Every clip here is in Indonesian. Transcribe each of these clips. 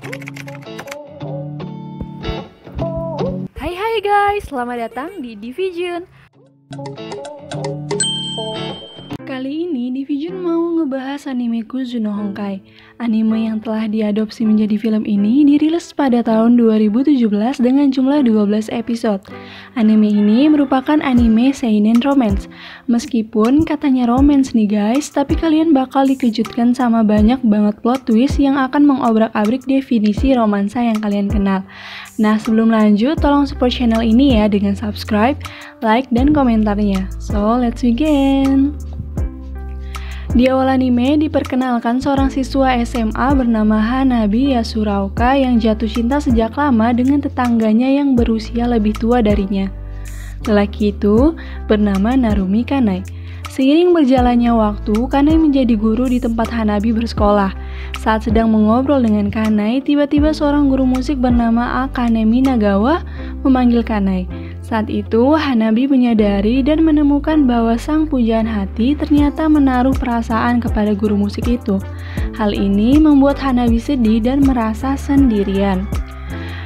Hai guys, selamat datang di Division. Kali ini Division mau ngebahas anime Kuzuno Honkai. Anime yang telah diadopsi menjadi film ini dirilis pada tahun 2017 dengan jumlah 12 episode. Anime ini merupakan anime seinen romance. Meskipun katanya romance nih guys, tapi kalian bakal dikejutkan sama banyak banget plot twist yang akan mengobrak-abrik definisi romansa yang kalian kenal. Nah, sebelum lanjut, tolong support channel ini ya dengan subscribe, like, dan komentarnya. So, let's begin! Di awal anime diperkenalkan seorang siswa SMA bernama Hanabi Yasuraoka yang jatuh cinta sejak lama dengan tetangganya yang berusia lebih tua darinya. Lelaki itu bernama Narumi Kanai. Seiring berjalannya waktu, Kanai menjadi guru di tempat Hanabi bersekolah. Saat sedang mengobrol dengan Kanai, tiba-tiba seorang guru musik bernama Akane Minagawa memanggil Kanai. Saat itu, Hanabi menyadari dan menemukan bahwa sang pujaan hati ternyata menaruh perasaan kepada guru musik itu. Hal ini membuat Hanabi sedih dan merasa sendirian.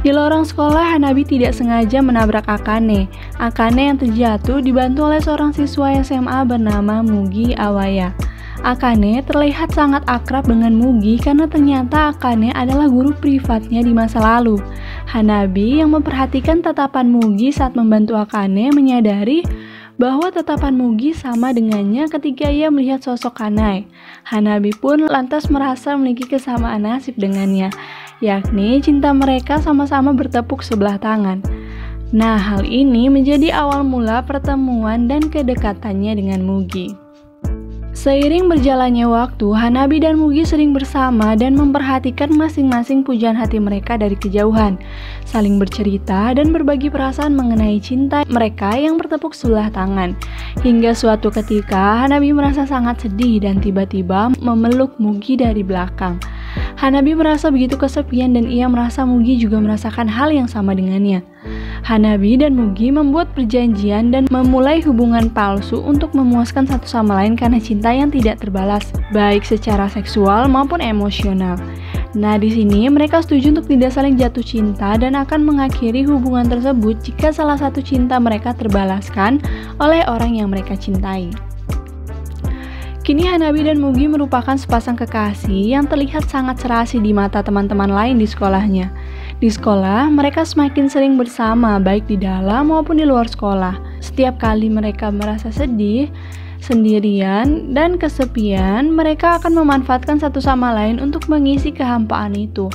Di lorong sekolah, Hanabi tidak sengaja menabrak Akane. Akane yang terjatuh dibantu oleh seorang siswa SMA bernama Mugi Awaya. Akane terlihat sangat akrab dengan Mugi karena ternyata Akane adalah guru privatnya di masa lalu. Hanabi yang memperhatikan tatapan Mugi saat membantu Akane menyadari bahwa tatapan Mugi sama dengannya ketika ia melihat sosok Kanai. Hanabi pun lantas merasa memiliki kesamaan nasib dengannya, yakni cinta mereka sama-sama bertepuk sebelah tangan. Nah, hal ini menjadi awal mula pertemuan dan kedekatannya dengan Mugi. Seiring berjalannya waktu, Hanabi dan Mugi sering bersama dan memperhatikan masing-masing pujaan hati mereka dari kejauhan, saling bercerita dan berbagi perasaan mengenai cinta mereka yang bertepuk sebelah tangan. Hingga suatu ketika, Hanabi merasa sangat sedih dan tiba-tiba memeluk Mugi dari belakang. Hanabi merasa begitu kesepian dan ia merasa Mugi juga merasakan hal yang sama dengannya. Hanabi dan Mugi membuat perjanjian dan memulai hubungan palsu untuk memuaskan satu sama lain karena cinta yang tidak terbalas, baik secara seksual maupun emosional. Nah, di sini mereka setuju untuk tidak saling jatuh cinta dan akan mengakhiri hubungan tersebut jika salah satu cinta mereka terbalaskan oleh orang yang mereka cintai. Kini Hanabi dan Mugi merupakan sepasang kekasih yang terlihat sangat serasi di mata teman-teman lain di sekolahnya. Di sekolah, mereka semakin sering bersama baik di dalam maupun di luar sekolah. Setiap kali mereka merasa sedih, sendirian, dan kesepian, mereka akan memanfaatkan satu sama lain untuk mengisi kehampaan itu.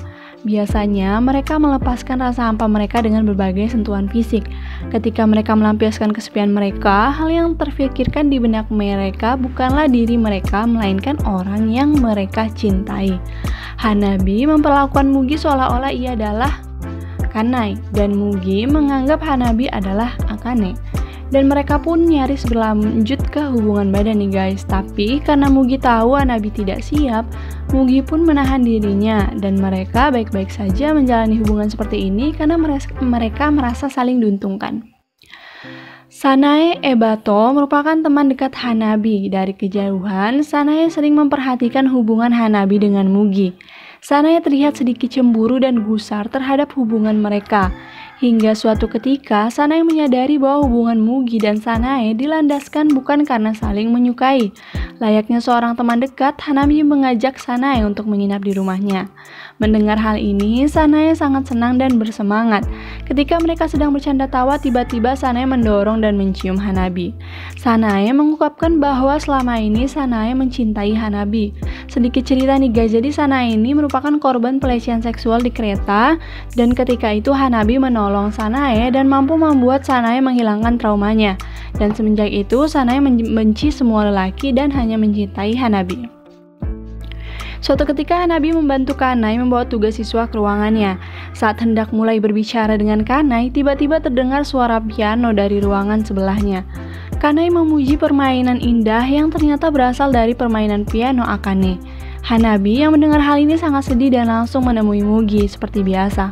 Biasanya, mereka melepaskan rasa hampa mereka dengan berbagai sentuhan fisik. Ketika mereka melampiaskan kesepian mereka, hal yang terfikirkan di benak mereka bukanlah diri mereka, melainkan orang yang mereka cintai. Hanabi memperlakukan Mugi seolah-olah ia adalah Kanai, dan Mugi menganggap Hanabi adalah Akane. Dan mereka pun nyaris berlanjut ke hubungan badan nih guys. Tapi karena Mugi tahu Hanabi tidak siap, Mugi pun menahan dirinya dan mereka baik-baik saja menjalani hubungan seperti ini karena mereka merasa saling diuntungkan. Sanae Ebato merupakan teman dekat Hanabi. Dari kejauhan, Sanae sering memperhatikan hubungan Hanabi dengan Mugi. Sanae terlihat sedikit cemburu dan gusar terhadap hubungan mereka. Hingga suatu ketika, Sanae menyadari bahwa hubungan Mugi dan Sanae dilandaskan bukan karena saling menyukai. Layaknya seorang teman dekat, Hanabi mengajak Sanae untuk menginap di rumahnya. Mendengar hal ini, Sanae sangat senang dan bersemangat. Ketika mereka sedang bercanda tawa, tiba-tiba Sanae mendorong dan mencium Hanabi. Sanae mengungkapkan bahwa selama ini Sanae mencintai Hanabi. Sedikit cerita nih guys, jadi Sanae ini merupakan korban pelecehan seksual di kereta, dan ketika itu Hanabi menolong Sanae dan mampu membuat Sanae menghilangkan traumanya. Dan semenjak itu Sanae membenci semua lelaki dan hanya mencintai Hanabi. Suatu ketika Hanabi membantu Kanai membawa tugas siswa ke ruangannya. Saat hendak mulai berbicara dengan Kanai, tiba-tiba terdengar suara piano dari ruangan sebelahnya. Kanai memuji permainan indah yang ternyata berasal dari permainan piano Akane. Hanabi yang mendengar hal ini sangat sedih dan langsung menemui Mugi seperti biasa.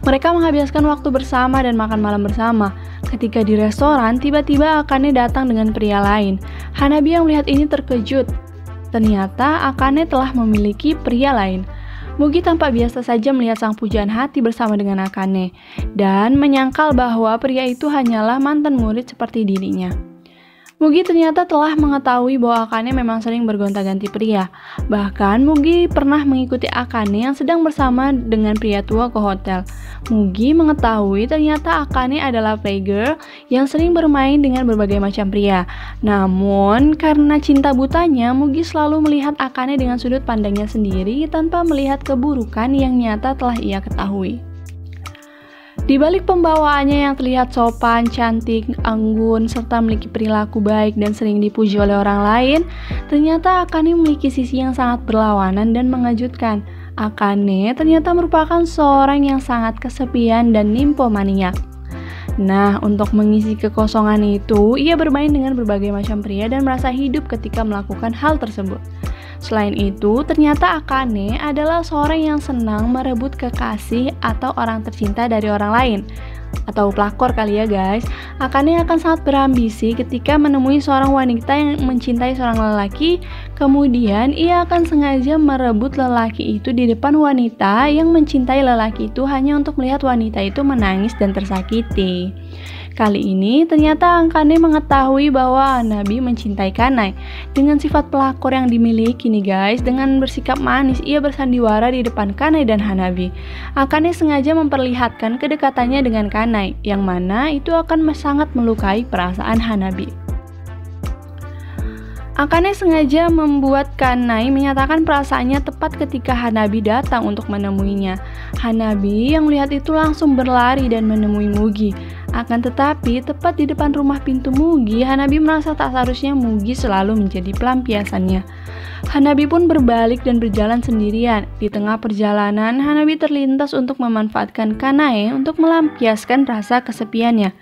Mereka menghabiskan waktu bersama dan makan malam bersama. Ketika di restoran, tiba-tiba Akane datang dengan pria lain. Hanabi yang melihat ini terkejut. Ternyata Akane telah memiliki pria lain. Mugi tampak biasa saja melihat sang pujaan hati bersama dengan Akane, dan menyangkal bahwa pria itu hanyalah mantan murid seperti dirinya. Mugi ternyata telah mengetahui bahwa Akane memang sering bergonta-ganti pria. Bahkan Mugi pernah mengikuti Akane yang sedang bersama dengan pria tua ke hotel. Mugi mengetahui ternyata Akane adalah playgirl yang sering bermain dengan berbagai macam pria. Namun karena cinta butanya, Mugi selalu melihat Akane dengan sudut pandangnya sendiri tanpa melihat keburukan yang nyata telah ia ketahui. Di balik pembawaannya yang terlihat sopan, cantik, anggun, serta memiliki perilaku baik dan sering dipuji oleh orang lain, ternyata Akane memiliki sisi yang sangat berlawanan dan mengejutkan. Akane ternyata merupakan seorang yang sangat kesepian dan nymphomaniac. Nah, untuk mengisi kekosongan itu, ia bermain dengan berbagai macam pria dan merasa hidup ketika melakukan hal tersebut. Selain itu, ternyata Akane adalah seorang yang senang merebut kekasih atau orang tercinta dari orang lain. Atau pelakor kali ya guys. Akane akan sangat berambisi ketika menemui seorang wanita yang mencintai seorang lelaki. Kemudian ia akan sengaja merebut lelaki itu di depan wanita yang mencintai lelaki itu hanya untuk melihat wanita itu menangis dan tersakiti. Kali ini ternyata Akane mengetahui bahwa Hanabi mencintai Kanai. Dengan sifat pelakor yang dimiliki nih guys, dengan bersikap manis ia bersandiwara di depan Kanai dan Hanabi. Akane sengaja memperlihatkan kedekatannya dengan Kanai, yang mana itu akan sangat melukai perasaan Hanabi. Akane sengaja membuat Kanai menyatakan perasaannya tepat ketika Hanabi datang untuk menemuinya. Hanabi yang melihat itu langsung berlari dan menemui Mugi. Akan tetapi, tepat di depan rumah pintu Mugi, Hanabi merasa tak seharusnya Mugi selalu menjadi pelampiasannya. Hanabi pun berbalik dan berjalan sendirian. Di tengah perjalanan, Hanabi terlintas untuk memanfaatkan Kanae untuk melampiaskan rasa kesepiannya.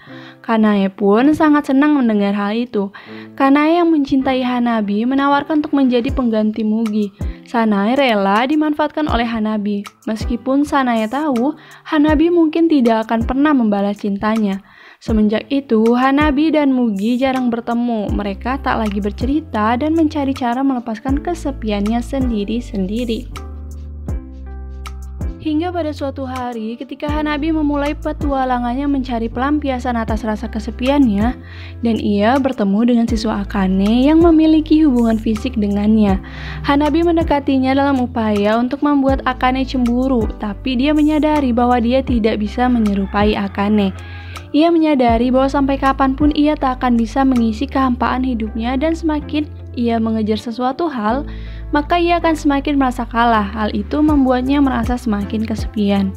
Kanae pun sangat senang mendengar hal itu. Kanae yang mencintai Hanabi menawarkan untuk menjadi pengganti Mugi. Sanae rela dimanfaatkan oleh Hanabi. Meskipun Sanae tahu, Hanabi mungkin tidak akan pernah membalas cintanya. Semenjak itu, Hanabi dan Mugi jarang bertemu. Mereka tak lagi bercerita dan mencari cara melepaskan kesepiannya sendiri-sendiri. Hingga pada suatu hari, ketika Hanabi memulai petualangannya mencari pelampiasan atas rasa kesepiannya, dan ia bertemu dengan siswa Akane yang memiliki hubungan fisik dengannya. Hanabi mendekatinya dalam upaya untuk membuat Akane cemburu, tapi dia menyadari bahwa dia tidak bisa menyerupai Akane. Ia menyadari bahwa sampai kapanpun ia tak akan bisa mengisi kehampaan hidupnya, dan semakin ia mengejar sesuatu hal, maka ia akan semakin merasa kalah. Hal itu membuatnya merasa semakin kesepian.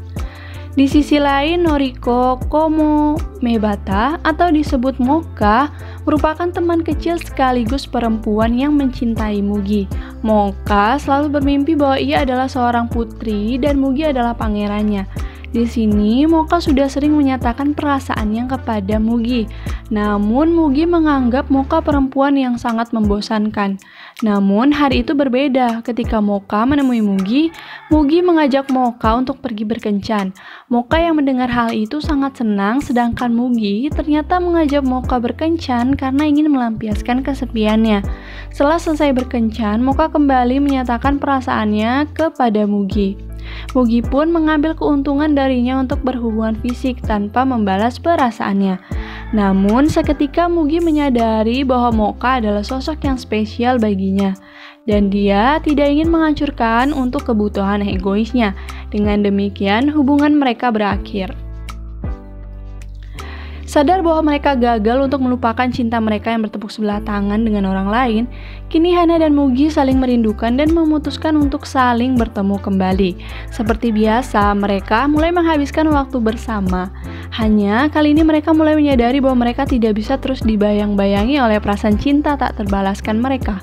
Di sisi lain, Noriko Komomebata atau disebut Moka merupakan teman kecil sekaligus perempuan yang mencintai Mugi. Moka selalu bermimpi bahwa ia adalah seorang putri dan Mugi adalah pangerannya. Di sini, Moka sudah sering menyatakan perasaannya kepada Mugi. Namun, Mugi menganggap Moka perempuan yang sangat membosankan. Namun, hari itu berbeda. Ketika Moka menemui Mugi, Mugi mengajak Moka untuk pergi berkencan. Moka yang mendengar hal itu sangat senang, sedangkan Mugi ternyata mengajak Moka berkencan karena ingin melampiaskan kesepiannya. Setelah selesai berkencan, Moka kembali menyatakan perasaannya kepada Mugi. Mugi pun mengambil keuntungan darinya untuk berhubungan fisik tanpa membalas perasaannya. Namun seketika Mugi menyadari bahwa Moka adalah sosok yang spesial baginya, dan dia tidak ingin menghancurkan untuk kebutuhan egoisnya. Dengan demikian hubungan mereka berakhir. Sadar bahwa mereka gagal untuk melupakan cinta mereka yang bertepuk sebelah tangan dengan orang lain, kini Hana dan Mugi saling merindukan dan memutuskan untuk saling bertemu kembali. Seperti biasa, mereka mulai menghabiskan waktu bersama. Hanya kali ini mereka mulai menyadari bahwa mereka tidak bisa terus dibayang-bayangi oleh perasaan cinta tak terbalaskan mereka.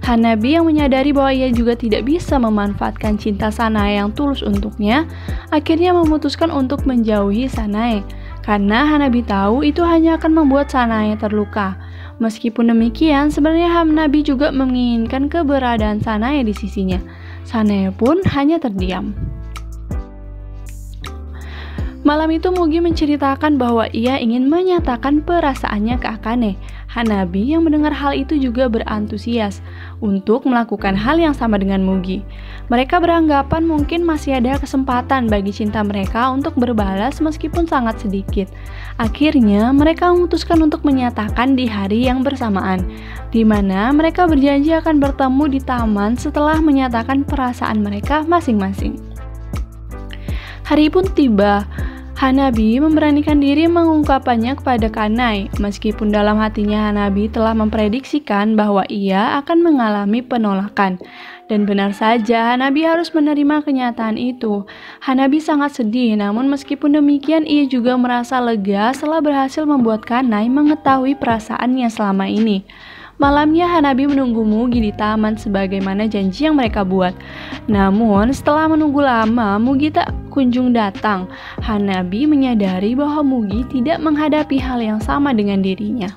Hanabi yang menyadari bahwa ia juga tidak bisa memanfaatkan cinta Sanae yang tulus untuknya, akhirnya memutuskan untuk menjauhi Sanae. Karena Hanabi tahu itu hanya akan membuat Sanae terluka. Meskipun demikian, sebenarnya Hanabi juga menginginkan keberadaan Sanae di sisinya. Sanae pun hanya terdiam. Malam itu Mugi menceritakan bahwa ia ingin menyatakan perasaannya ke Akane. Hanabi yang mendengar hal itu juga berantusias untuk melakukan hal yang sama dengan Mugi. Mereka beranggapan mungkin masih ada kesempatan bagi cinta mereka untuk berbalas meskipun sangat sedikit. Akhirnya mereka memutuskan untuk menyatakan di hari yang bersamaan, di mana mereka berjanji akan bertemu di taman setelah menyatakan perasaan mereka masing-masing. Hari pun tiba. Hanabi memberanikan diri mengungkapkannya kepada Kanai, meskipun dalam hatinya Hanabi telah memprediksikan bahwa ia akan mengalami penolakan. Dan benar saja, Hanabi harus menerima kenyataan itu. Hanabi sangat sedih, namun meskipun demikian ia juga merasa lega setelah berhasil membuat Kanai mengetahui perasaannya selama ini. Malamnya Hanabi menunggu Mugi di taman sebagaimana janji yang mereka buat. Namun setelah menunggu lama, Mugi tak kunjung datang. Hanabi menyadari bahwa Mugi tidak menghadapi hal yang sama dengan dirinya.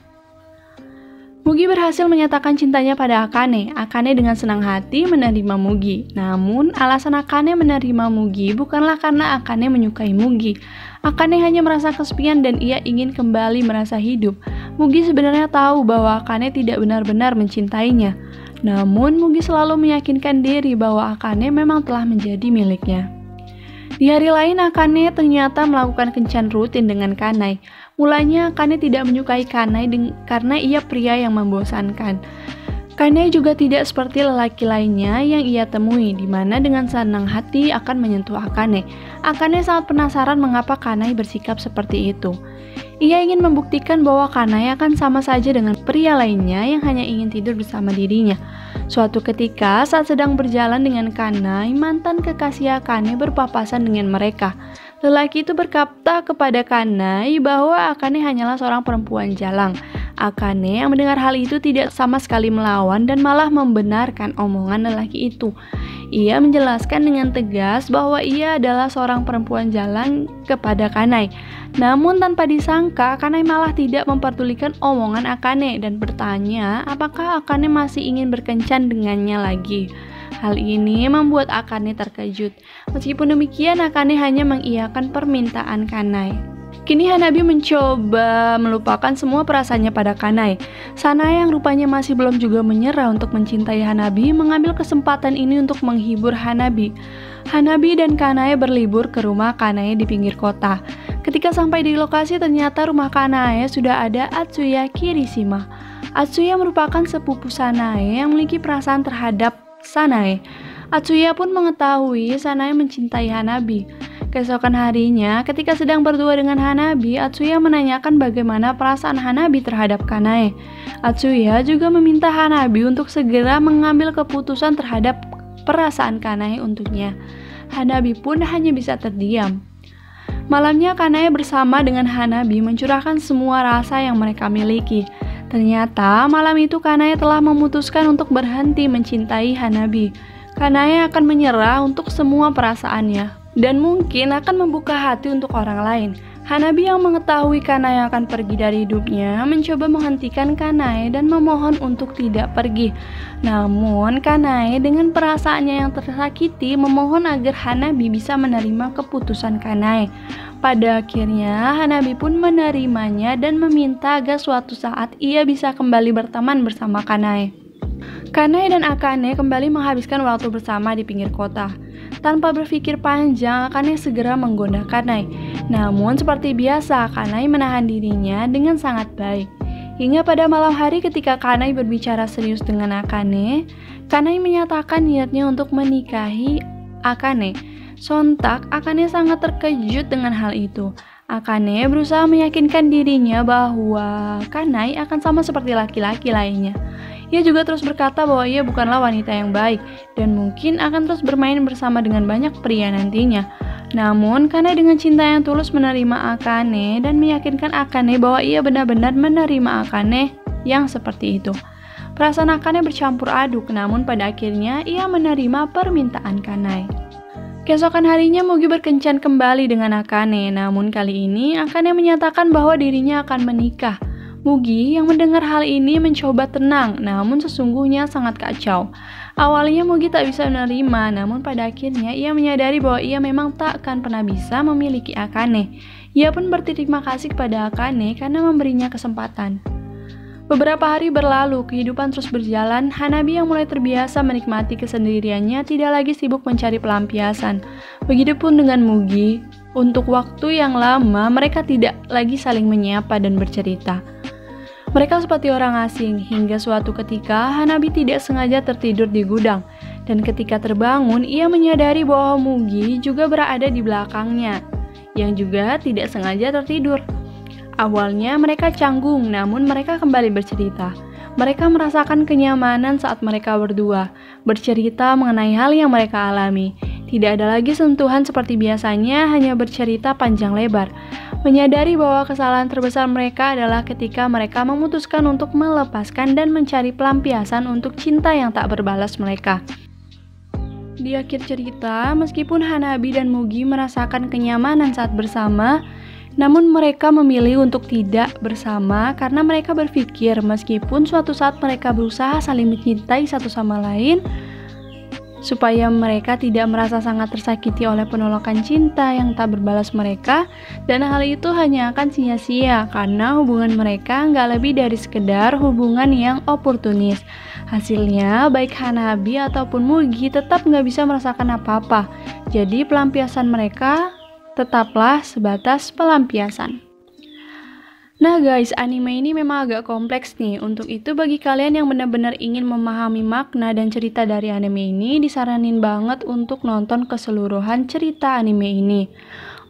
Mugi berhasil menyatakan cintanya pada Akane. Akane dengan senang hati menerima Mugi. Namun alasan Akane menerima Mugi bukanlah karena Akane menyukai Mugi. Akane hanya merasa kesepian dan ia ingin kembali merasa hidup. Mugi sebenarnya tahu bahwa Akane tidak benar-benar mencintainya. Namun Mugi selalu meyakinkan diri bahwa Akane memang telah menjadi miliknya. Di hari lain Akane ternyata melakukan kencan rutin dengan Kanai. Mulanya Akane tidak menyukai Kanai karena ia pria yang membosankan. Kanai juga tidak seperti lelaki lainnya yang ia temui, di mana dengan senang hati akan menyentuh Akane. Akane sangat penasaran mengapa Kanai bersikap seperti itu. Ia ingin membuktikan bahwa Kanai akan sama saja dengan pria lainnya yang hanya ingin tidur bersama dirinya. Suatu ketika saat sedang berjalan dengan Kanai, mantan kekasih Akane berpapasan dengan mereka. Lelaki itu berkata kepada Kanai bahwa Akane hanyalah seorang perempuan jalang. Akane yang mendengar hal itu tidak sama sekali melawan dan malah membenarkan omongan lelaki itu. Ia menjelaskan dengan tegas bahwa ia adalah seorang perempuan jalang kepada Kanai. Namun tanpa disangka, Kanai malah tidak memperdulikan omongan Akane dan bertanya apakah Akane masih ingin berkencan dengannya lagi. Hal ini membuat Akane terkejut. Meskipun demikian, Akane hanya mengiyakan permintaan Kanai. Kini Hanabi mencoba melupakan semua perasaannya pada Kanai. Sanae yang rupanya masih belum juga menyerah untuk mencintai Hanabi mengambil kesempatan ini untuk menghibur Hanabi. Hanabi dan Kanai berlibur ke rumah Kanai di pinggir kota. Ketika sampai di lokasi ternyata rumah Kanai sudah ada Atsuya Kirishima. Atsuya merupakan sepupu Sanae yang memiliki perasaan terhadap Sanae. Atsuya pun mengetahui Sanae mencintai Hanabi. Keesokan harinya, ketika sedang berdua dengan Hanabi, Atsuya menanyakan bagaimana perasaan Hanabi terhadap Kanai. Atsuya juga meminta Hanabi untuk segera mengambil keputusan terhadap perasaan Kanai untuknya. Hanabi pun hanya bisa terdiam. Malamnya Kanai bersama dengan Hanabi mencurahkan semua rasa yang mereka miliki. Ternyata malam itu Kanai telah memutuskan untuk berhenti mencintai Hanabi. Kanai akan menyerah untuk semua perasaannya dan mungkin akan membuka hati untuk orang lain. Hanabi yang mengetahui Kanai akan pergi dari hidupnya mencoba menghentikan Kanai dan memohon untuk tidak pergi. Namun Kanai dengan perasaannya yang tersakiti memohon agar Hanabi bisa menerima keputusan Kanai. Pada akhirnya Hanabi pun menerimanya dan meminta agar suatu saat ia bisa kembali berteman bersama Kanai. Kanai dan Akane kembali menghabiskan waktu bersama di pinggir kota. Tanpa berpikir panjang, Akane segera menggoda Kanai. Namun seperti biasa, Kanai menahan dirinya dengan sangat baik. Hingga pada malam hari ketika Kanai berbicara serius dengan Akane, Kanai menyatakan niatnya untuk menikahi Akane. Sontak, Akane sangat terkejut dengan hal itu. Akane berusaha meyakinkan dirinya bahwa Kanai akan sama seperti laki-laki lainnya. Ia juga terus berkata bahwa ia bukanlah wanita yang baik dan mungkin akan terus bermain bersama dengan banyak pria nantinya. Namun, Kanai dengan cinta yang tulus menerima Akane dan meyakinkan Akane bahwa ia benar-benar menerima Akane yang seperti itu. Perasaan Akane bercampur aduk, namun pada akhirnya ia menerima permintaan Kanai. Keesokan harinya Mugi berkencan kembali dengan Akane, namun kali ini Akane menyatakan bahwa dirinya akan menikah. Mugi yang mendengar hal ini mencoba tenang, namun sesungguhnya sangat kacau. Awalnya Mugi tak bisa menerima, namun pada akhirnya ia menyadari bahwa ia memang tak akan pernah bisa memiliki Akane. Ia pun berterima kasih kepada Akane karena memberinya kesempatan. Beberapa hari berlalu, kehidupan terus berjalan. Hanabi yang mulai terbiasa menikmati kesendiriannya tidak lagi sibuk mencari pelampiasan. Begitupun dengan Mugi. Untuk waktu yang lama, mereka tidak lagi saling menyapa dan bercerita. Mereka seperti orang asing, hingga suatu ketika Hanabi tidak sengaja tertidur di gudang. Dan ketika terbangun, ia menyadari bahwa Mugi juga berada di belakangnya, yang juga tidak sengaja tertidur. Awalnya mereka canggung, namun mereka kembali bercerita. Mereka merasakan kenyamanan saat mereka berdua, bercerita mengenai hal yang mereka alami. Tidak ada lagi sentuhan seperti biasanya, hanya bercerita panjang lebar. Menyadari bahwa kesalahan terbesar mereka adalah ketika mereka memutuskan untuk melepaskan dan mencari pelampiasan untuk cinta yang tak berbalas mereka. Di akhir cerita, meskipun Hanabi dan Mugi merasakan kenyamanan saat bersama, namun mereka memilih untuk tidak bersama karena mereka berpikir meskipun suatu saat mereka berusaha saling mencintai satu sama lain, supaya mereka tidak merasa sangat tersakiti oleh penolakan cinta yang tak berbalas mereka, dan hal itu hanya akan sia-sia karena hubungan mereka nggak lebih dari sekedar hubungan yang oportunis. Hasilnya, baik Hanabi ataupun Mugi tetap nggak bisa merasakan apa-apa, jadi pelampiasan mereka tetaplah sebatas pelampiasan. Nah guys, anime ini memang agak kompleks nih. Untuk itu bagi kalian yang benar-benar ingin memahami makna dan cerita dari anime ini, disaranin banget untuk nonton keseluruhan cerita anime ini.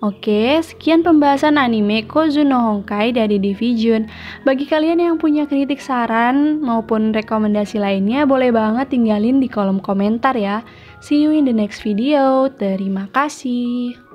Oke, sekian pembahasan anime Kozu no Honkai dari Division. Bagi kalian yang punya kritik, saran, maupun rekomendasi lainnya, boleh banget tinggalin di kolom komentar ya. See you in the next video. Terima kasih.